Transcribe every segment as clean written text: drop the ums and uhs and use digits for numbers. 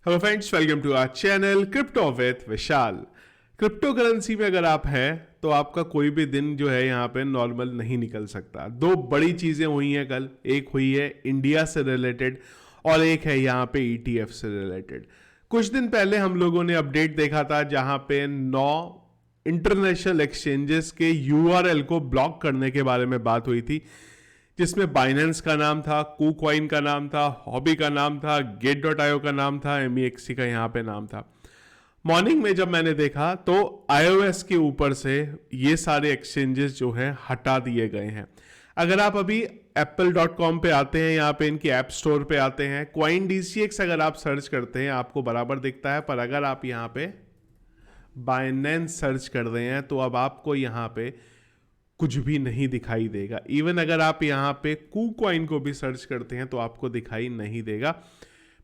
Hello friends, welcome to our channel crypto with Vishal. Cryptocurrency में अगर आप हैं तो आपका कोई भी दिन जो है यहाँ पे नॉर्मल नहीं निकल सकता। दो बड़ी चीजें हुई हैं कल, एक हुई है इंडिया से रिलेटेड और एक है यहाँ पे ईटीएफ से रिलेटेड। कुछ दिन पहले हम लोगों ने अपडेट देखा था जहाँ पे 9 इंटरनेशनल एक्सचेंजेस के यूआरएल को ब्लॉक करने के बारे में बात हुई थी, जिसमें बाइनेंस का नाम था, कूकॉइन का नाम था, हॉबी का नाम था, गेट.io का नाम था, MEXC का यहाँ पे नाम था। मॉर्निंग में जब मैंने देखा तो iOS के ऊपर से ये सारे एक्सचेंजेस जो हैं हटा दिए गए हैं। अगर आप अभी apple.com पे आते हैं, यहाँ पे इनकी ऐप स्टोर पे आते हैं, CoinDCX अगर आप सर्च करते हैं आपको बराबर दिखता है, पर अगर आप यहाँ पे बाइनेंस सर्च कर रहे हैं तो अब आपको यहाँ पे कुछ भी नहीं दिखाई देगा। इवन अगर आप यहाँ पे कूकॉइन को भी सर्च करते हैं तो आपको दिखाई नहीं देगा।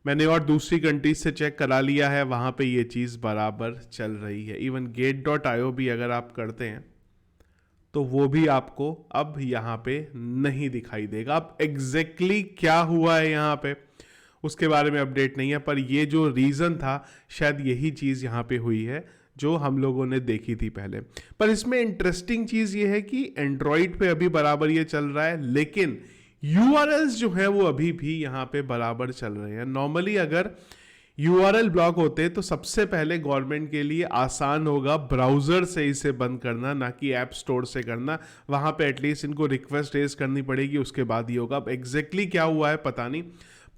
मैंने और दूसरी कंट्रीज से चेक करा लिया है, वहाँ पे ये चीज़ बराबर चल रही है। इवन गेट.io भी अगर आप करते हैं तो वो भी आपको अब यहाँ पे नहीं दिखाई देगा। अब एग्जैक्टली क्या हुआ है यहाँ पे उसके बारे में अपडेट नहीं है, पर ये जो रीज़न था शायद यही चीज़ यहाँ पे हुई है जो हम लोगों ने देखी थी पहले। पर इसमें इंटरेस्टिंग चीज़ ये है कि एंड्रॉइड पे अभी बराबर ये चल रहा है, लेकिन यूआरएल्स जो है वो अभी भी यहाँ पे बराबर चल रहे हैं। नॉर्मली अगर यूआरएल ब्लॉक होते तो सबसे पहले गवर्नमेंट के लिए आसान होगा ब्राउज़र से इसे बंद करना, ना कि ऐप स्टोर से करना। वहाँ पे एटलीस्ट इनको रिक्वेस्ट रेज करनी पड़ेगी, उसके बाद ही होगा। अब एग्जैक्टली क्या हुआ है पता नहीं,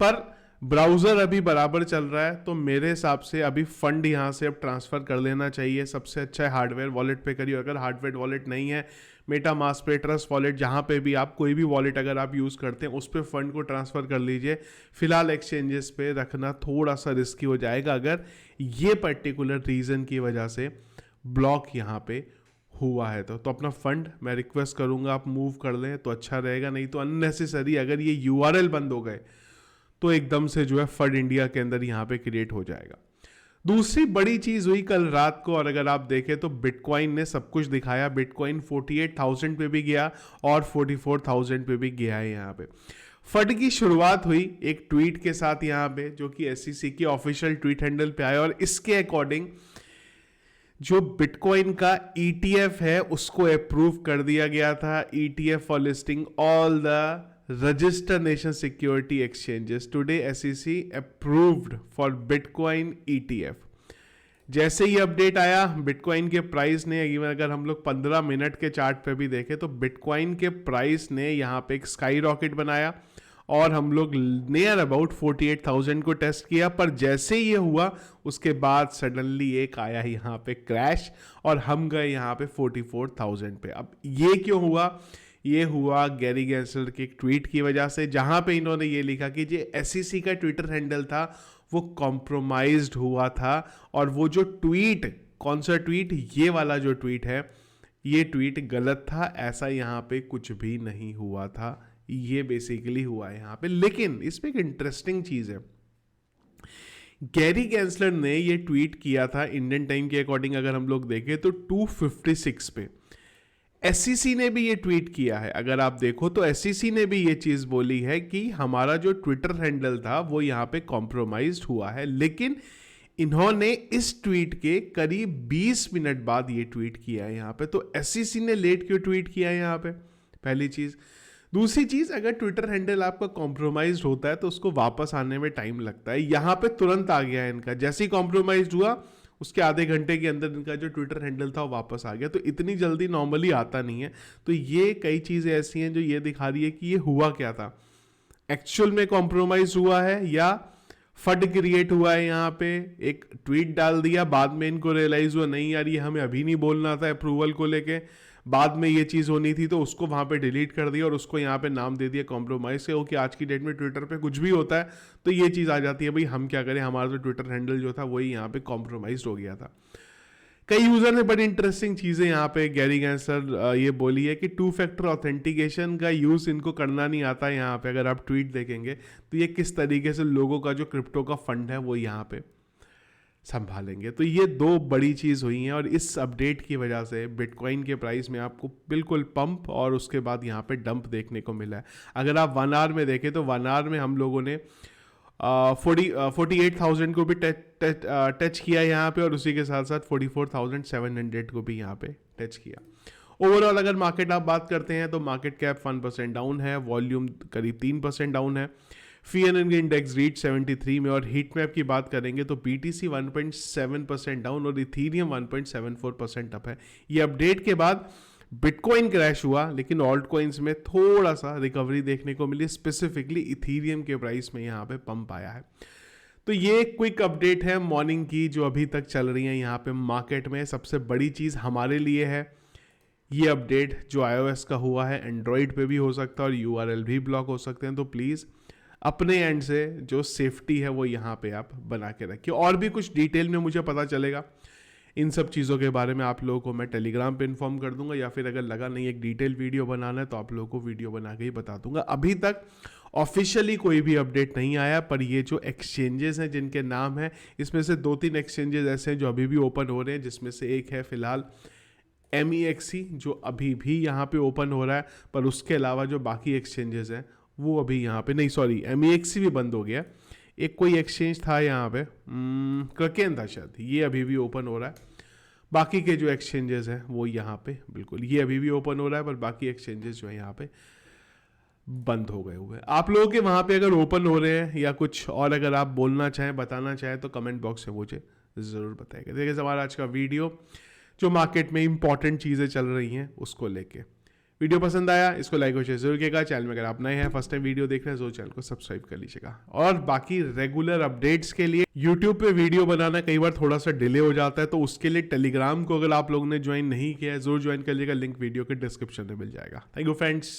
पर ब्राउज़र अभी बराबर चल रहा है। तो मेरे हिसाब से अभी फंड यहाँ से अब ट्रांसफ़र कर लेना चाहिए। सबसे अच्छा है हार्डवेयर वॉलेट पे करिए। अगर हार्डवेयर वॉलेट नहीं है, मेटामास्क पे, ट्रस्ट वॉलेट, जहाँ पे भी आप कोई भी वॉलेट अगर आप यूज़ करते हैं उस पर फंड को ट्रांसफ़र कर लीजिए। फिलहाल एक्सचेंजेस पे रखना थोड़ा सा रिस्की हो जाएगा अगर ये पर्टिकुलर रीज़न की वजह से ब्लॉक यहाँ पे हुआ है। तो अपना फंड मैं रिक्वेस्ट करूँगा आप मूव कर लें तो अच्छा रहेगा, नहीं तो अननेसेसरी अगर ये यूआरएल बंद हो गए तो एकदम से जो है फंड इंडिया के अंदर यहाँ पे क्रिएट हो जाएगा। दूसरी बड़ी चीज हुई कल रात को, और अगर आप देखें तो बिटकॉइन ने सब कुछ दिखाया। बिटकॉइन 48,000 पे भी गया और 44,000 पे भी गया है। यहाँ पे फंड की शुरुआत हुई एक ट्वीट के साथ यहाँ पे, जो कि SEC की ऑफिशियल ट्वीट हैंडल पे आया, और इसके अकॉर्डिंग जो बिटकॉइन का ETF है उसको अप्रूव कर दिया गया था। ETF for listing all the registered nation security exchanges. Today SEC approved for Bitcoin ETF. जैसे ही अपडेट आया बिटकॉइन के प्राइस ने, इवन अगर हम लोग 15 मिनट के चार्ट पे भी देखें तो बिटकॉइन के प्राइस ने यहाँ पे एक स्काई रॉकेट बनाया और हम लोग नियर अबाउट 48,000 को टेस्ट किया। पर जैसे ये हुआ उसके बाद सडनली एक आया यहाँ पे क्रैश और हम गए यहाँ पे 44,000 पे। अब ये क्यों हुआ? ये हुआ गैरी गैंसलर के एक ट्वीट की वजह से, जहां पे इन्होंने ये लिखा कि जो SEC का ट्विटर हैंडल था वो कॉम्प्रोमाइज्ड हुआ था। और वो जो ट्वीट, कौन सा ट्वीट, ये वाला जो ट्वीट है, ये ट्वीट गलत था। ऐसा यहाँ पे कुछ भी नहीं हुआ था, ये बेसिकली हुआ है यहाँ पे। लेकिन इसमें एक इंटरेस्टिंग चीज है, गैरी गैंसलर ने ये ट्वीट किया था इंडियन टाइम के अकॉर्डिंग अगर हम लोग देखें तो 2:56 पे। SEC ने भी ये ट्वीट किया है, अगर आप देखो तो SEC ने भी ये चीज बोली है कि हमारा जो ट्विटर हैंडल था वो यहाँ पे कॉम्प्रोमाइज्ड हुआ है। लेकिन इन्होंने इस ट्वीट के करीब 20 मिनट बाद ये ट्वीट किया है यहाँ पे। तो SEC ने लेट क्यों ट्वीट किया है यहाँ पे, पहली चीज। दूसरी चीज, अगर ट्विटर हैंडल आपका कॉम्प्रोमाइज्ड होता है तो उसको वापस आने में टाइम लगता है। यहाँ पे तुरंत आ गया है इनका, जैसे ही कॉम्प्रोमाइज्ड हुआ उसके आधे घंटे के अंदर इनका जो ट्विटर हैंडल था वो वापस आ गया। तो इतनी जल्दी नॉर्मली आता नहीं है। तो ये कई चीज़ें ऐसी हैं जो ये दिखा रही है कि ये हुआ क्या था, एक्चुअल में कॉम्प्रोमाइज हुआ है या फंड क्रिएट हुआ है। यहाँ पे एक ट्वीट डाल दिया, बाद में इनको रियलाइज हुआ नहीं यार ये हमें अभी नहीं बोलना था अप्रूवल को लेके, बाद में ये चीज़ होनी थी तो उसको वहाँ पे डिलीट कर दिया और उसको यहाँ पे नाम दे दिया कॉम्प्रोमाइज से। कि आज की डेट में ट्विटर पे कुछ भी होता है तो ये चीज़ आ जाती है, भाई हम क्या करें, हमारा तो ट्विटर हैंडल जो था वही यहाँ पे कॉम्प्रोमाइज हो गया था। कई यूजर ने बड़ी इंटरेस्टिंग चीज़ें यहाँ पे गैरी गैंसलर ये बोली है कि 2 फैक्टर ऑथेंटिकेशन का यूज़ इनको करना नहीं आता है। यहाँ पे अगर आप ट्वीट देखेंगे तो ये किस तरीके से लोगों का जो क्रिप्टो का फंड है वो यहाँ पे संभालेंगे। तो ये दो बड़ी चीज़ हुई हैं और इस अपडेट की वजह से बिटकॉइन के प्राइस में आपको बिल्कुल पंप और उसके बाद यहाँ पे डंप देखने को मिला है। अगर आप 1 आवर में देखें तो 1 आवर में हम लोगों ने 48,000 को भी टच किया यहाँ पे, और उसी के साथ साथ 44,700 को भी यहाँ पे टच किया। ओवरऑल अगर मार्केट आप बात करते हैं तो मार्केट कैप 1% डाउन है, वॉल्यूम करीब 3% डाउन है, FIAN इंडेक्स रीच 73 में, और हीट मैप की बात करेंगे तो BTC 1.7% डाउन और इथीरियम 1.74% अप है। ये अपडेट के बाद बिटकॉइन क्रैश हुआ, लेकिन ऑल्ट कॉइन्स में थोड़ा सा रिकवरी देखने को मिली, स्पेसिफिकली इथीरियम के प्राइस में यहाँ पे पंप आया है। तो ये क्विक अपडेट है मॉर्निंग की जो अभी तक चल रही है यहाँ पे मार्केट में। सबसे बड़ी चीज़ हमारे लिए है ये अपडेट जो iOS का हुआ है, एंड्रॉयड पे भी हो सकता है और URL भी ब्लॉक हो सकते हैं, तो प्लीज़ अपने एंड से जो सेफ्टी है वो यहाँ पे आप बना के रखिए। और भी कुछ डिटेल में मुझे पता चलेगा इन सब चीज़ों के बारे में, आप लोगों को मैं टेलीग्राम पे इन्फॉर्म कर दूंगा, या फिर अगर लगा नहीं एक डिटेल वीडियो बनाना है तो आप लोगों को वीडियो बना के ही बता दूंगा। अभी तक ऑफिशियली कोई भी अपडेट नहीं आया, पर ये जो एक्सचेंजेस हैं जिनके नाम है, इसमें से 2-3 एक्सचेंजेस ऐसे हैं जो अभी भी ओपन हो रहे हैं, जिसमें से एक है फिलहाल MEXC जो अभी भी यहाँ पे ओपन हो रहा है, पर उसके अलावा जो बाकी एक्सचेंजेस हैं वो अभी यहाँ पे नहीं, सॉरी MEXC भी बंद हो गया। एक कोई एक्सचेंज था यहाँ पे क्रकेन था शायद, ये अभी भी ओपन हो रहा है। बाकी के जो एक्सचेंजेस हैं वो यहाँ पे बिल्कुल, ये अभी भी ओपन हो रहा है, पर बाकी एक्सचेंजेस जो है यहाँ पे बंद हो गए हुए। आप लोगों के वहाँ पे अगर ओपन हो रहे हैं या कुछ और अगर आप बोलना चाहें, बताना चाहें, तो कमेंट बॉक्स में मुझे ज़रूर बताइएगा। देखिए हमारा आज का वीडियो जो मार्केट में इंपॉर्टेंट चीज़ें चल रही हैं उसको लेके। वीडियो पसंद आया इसको लाइक और शेयर जरूर कीजिएगा। चैनल में अगर आप नए हैं, फर्स्ट टाइम वीडियो देख रहे हैं, तो चैनल को सब्सक्राइब कर लीजिएगा। और बाकी रेगुलर अपडेट्स के लिए यूट्यूब पे वीडियो बनाना कई बार थोड़ा सा डिले हो जाता है, तो उसके लिए टेलीग्राम को अगर आप लोगों ने ज्वाइन नहीं किया है जरूर ज्वाइन कर लीजिएगा, लिंक वीडियो के डिस्क्रिप्शन में मिल जाएगा। Thank you friends.